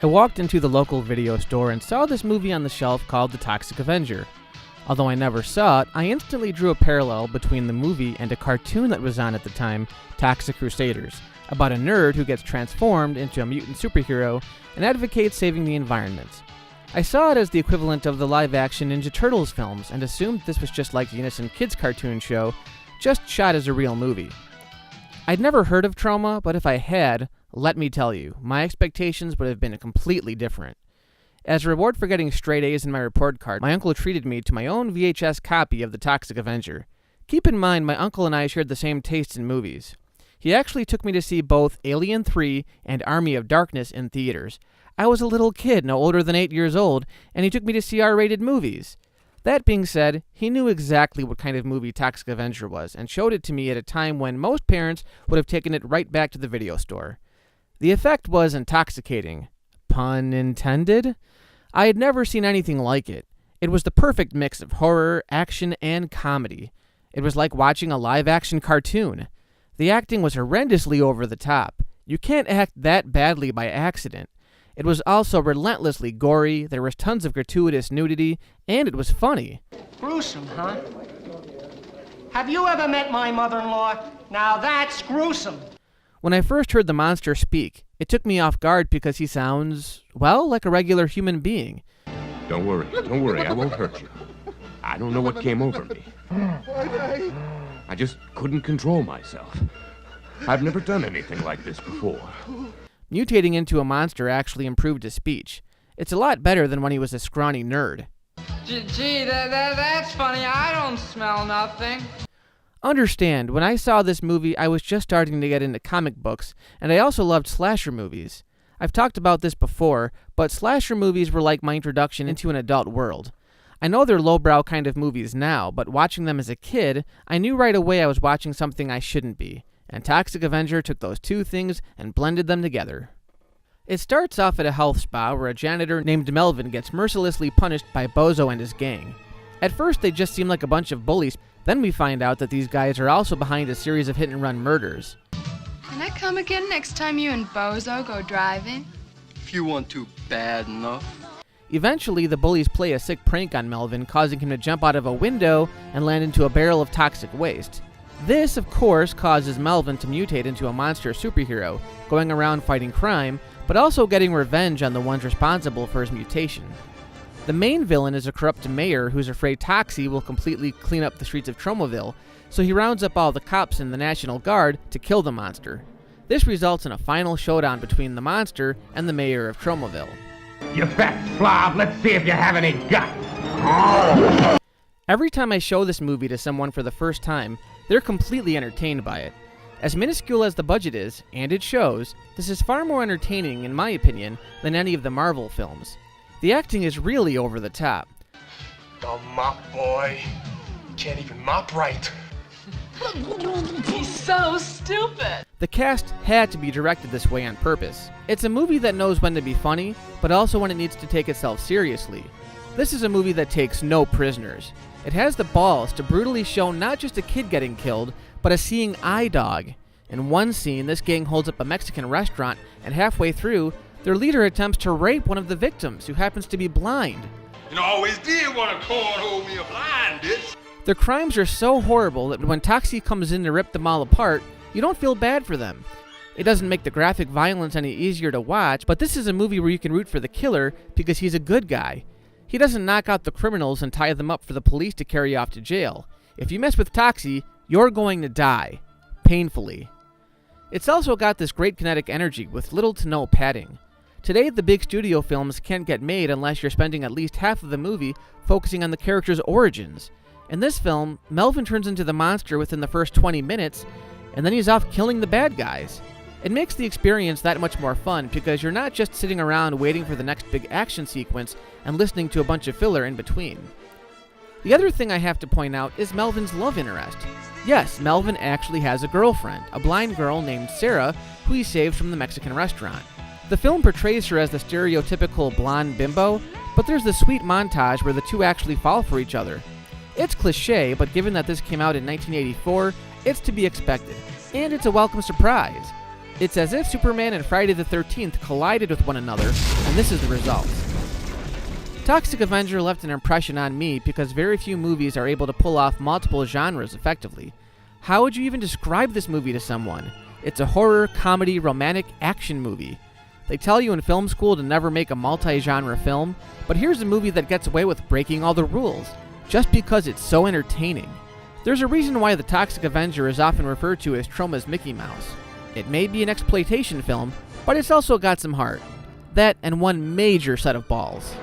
I walked into the local video store and saw this movie on the shelf called The Toxic Avenger. Although I never saw it, I instantly drew a parallel between the movie and a cartoon that was on at the time, Toxic Crusaders, about a nerd who gets transformed into a mutant superhero and advocates saving the environment. I saw it as the equivalent of the live-action Ninja Turtles films and assumed this was just like the innocent kids cartoon show, just shot as a real movie. I'd never heard of Troma, but if I had, let me tell you, my expectations would have been completely different. As a reward for getting straight A's in my report card, my uncle treated me to my own VHS copy of The Toxic Avenger. Keep in mind, my uncle and I shared the same tastes in movies. He actually took me to see both Alien 3 and Army of Darkness in theaters. I was a little kid, no older than 8 years old, and he took me to see R-rated movies. That being said, he knew exactly what kind of movie Toxic Avenger was, and showed it to me at a time when most parents would have taken it right back to the video store. The effect was intoxicating. Pun intended? I had never seen anything like it. It was the perfect mix of horror, action, and comedy. It was like watching a live-action cartoon. The acting was horrendously over the top. You can't act that badly by accident. It was also relentlessly gory, there was tons of gratuitous nudity, and it was funny. Gruesome, huh? Have you ever met my mother-in-law? Now that's gruesome. When I first heard the monster speak, it took me off guard because he sounds, well, like a regular human being. Don't worry, I won't hurt you. I don't know what came over me. I just couldn't control myself. I've never done anything like this before. Mutating into a monster actually improved his speech. It's a lot better than when he was a scrawny nerd. Gee, that's funny. I don't smell nothing. Understand, when I saw this movie, I was just starting to get into comic books, and I also loved slasher movies. I've talked about this before, but slasher movies were like my introduction into an adult world. I know they're lowbrow kind of movies now, but watching them as a kid, I knew right away I was watching something I shouldn't be. And Toxic Avenger took those two things and blended them together. It starts off at a health spa where a janitor named Melvin gets mercilessly punished by Bozo and his gang. At first they just seem like a bunch of bullies, then we find out that these guys are also behind a series of hit-and-run murders. Can I come again next time you and Bozo go driving? If you want to bad enough. Eventually the bullies play a sick prank on Melvin, causing him to jump out of a window and land into a barrel of toxic waste. This, of course, causes Melvin to mutate into a monster superhero, going around fighting crime, but also getting revenge on the ones responsible for his mutation. The main villain is a corrupt mayor who's afraid Toxie will completely clean up the streets of Tromaville, so he rounds up all the cops in the National Guard to kill the monster. This results in a final showdown between the monster and the mayor of Tromaville. You fat slob, let's see if you have any guts. Every time I show this movie to someone for the first time, they're completely entertained by it. As minuscule as the budget is, and it shows, this is far more entertaining, in my opinion, than any of the Marvel films. The acting is really over the top. The mop boy can't even mop right. He's so stupid. The cast had to be directed this way on purpose. It's a movie that knows when to be funny, but also when it needs to take itself seriously. This is a movie that takes no prisoners. It has the balls to brutally show not just a kid getting killed, but a seeing eye dog. In one scene, this gang holds up a Mexican restaurant, and halfway through, their leader attempts to rape one of the victims, who happens to be blind. You know, I always did want to cornhole me a blind bitch. Their crimes are so horrible that when Toxie comes in to rip them all apart, you don't feel bad for them. It doesn't make the graphic violence any easier to watch, but this is a movie where you can root for the killer because he's a good guy. He doesn't knock out the criminals and tie them up for the police to carry off to jail. If you mess with Toxie, you're going to die. Painfully. It's also got this great kinetic energy with little to no padding. Today, the big studio films can't get made unless you're spending at least half of the movie focusing on the character's origins. In this film, Melvin turns into the monster within the first 20 minutes, and then he's off killing the bad guys. It makes the experience that much more fun because you're not just sitting around waiting for the next big action sequence and listening to a bunch of filler in between. The other thing I have to point out is Melvin's love interest. Yes, Melvin actually has a girlfriend, a blind girl named Sarah, who he saves from the Mexican restaurant. The film portrays her as the stereotypical blonde bimbo, but there's this sweet montage where the two actually fall for each other. It's cliché, but given that this came out in 1984, it's to be expected, and it's a welcome surprise. It's as if Superman and Friday the 13th collided with one another, and this is the result. Toxic Avenger left an impression on me because very few movies are able to pull off multiple genres effectively. How would you even describe this movie to someone? It's a horror, comedy, romantic, action movie. They tell you in film school to never make a multi-genre film, but here's a movie that gets away with breaking all the rules, just because it's so entertaining. There's a reason why the Toxic Avenger is often referred to as Troma's Mickey Mouse. It may be an exploitation film, but it's also got some heart. That and one major set of balls.